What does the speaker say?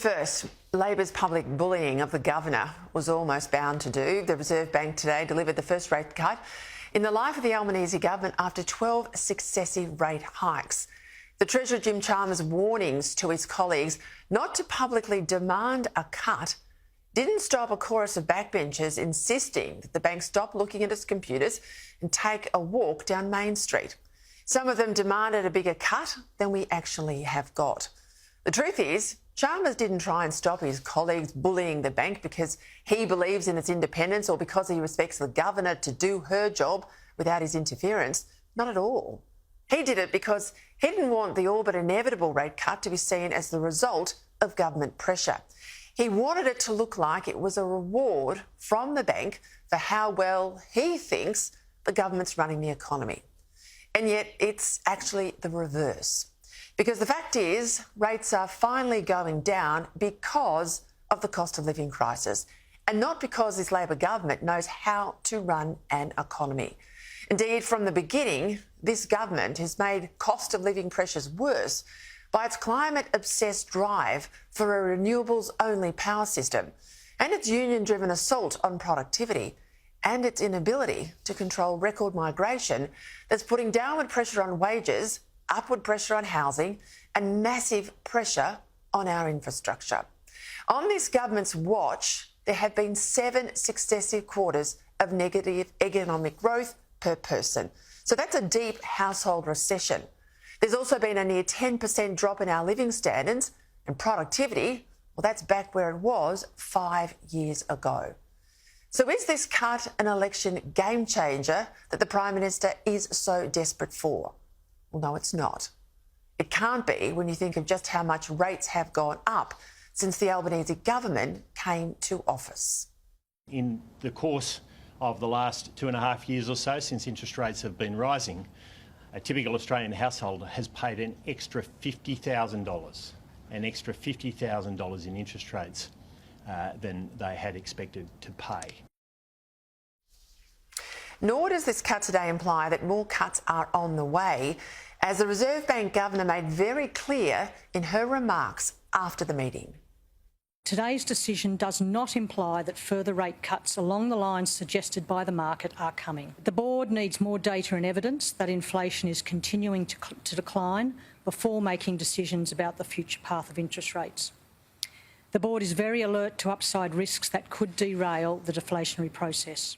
First, Labor's public bullying of the governor was almost bound to do. The Reserve Bank today delivered the first rate cut in the life of the Albanese government after 12 successive rate hikes. The Treasurer Jim Chalmers' warnings to his colleagues not to publicly demand a cut didn't stop a chorus of backbenchers insisting that the bank stop looking at its computers and take a walk down Main Street. Some of them demanded a bigger cut than we actually have got. The truth is, Chalmers didn't try and stop his colleagues bullying the bank because he believes in its independence or because he respects the governor to do her job without his interference. Not at all. He did it because he didn't want the all but inevitable rate cut to be seen as the result of government pressure. He wanted it to look like it was a reward from the bank for how well he thinks the government's running the economy. And yet it's actually the reverse. Because the fact is, rates are finally going down because of the cost of living crisis and not because this Labor government knows how to run an economy. Indeed, from the beginning, this government has made cost of living pressures worse by its climate-obsessed drive for a renewables-only power system and its union-driven assault on productivity and its inability to control record migration that's putting downward pressure on wages, upward pressure on housing and massive pressure on our infrastructure. On this government's watch, there have been 7 successive quarters of negative economic growth per person. So that's a deep household recession. There's also been a near 10% drop in our living standards and productivity. Well, that's back where it was 5 years ago. So is this cut an election game changer that the Prime Minister is so desperate for? Well, no, it's not. It can't be when you think of just how much rates have gone up since the Albanese government came to office. In the course of the last 2.5 years or so, since interest rates have been rising, a typical Australian household has paid an extra $50,000 in interest rates than they had expected to pay. Nor does this cut today imply that more cuts are on the way, as the Reserve Bank Governor made very clear in her remarks after the meeting. Today's decision does not imply that further rate cuts along the lines suggested by the market are coming. The board needs more data and evidence that inflation is continuing to decline before making decisions about the future path of interest rates. The board is very alert to upside risks that could derail the deflationary process.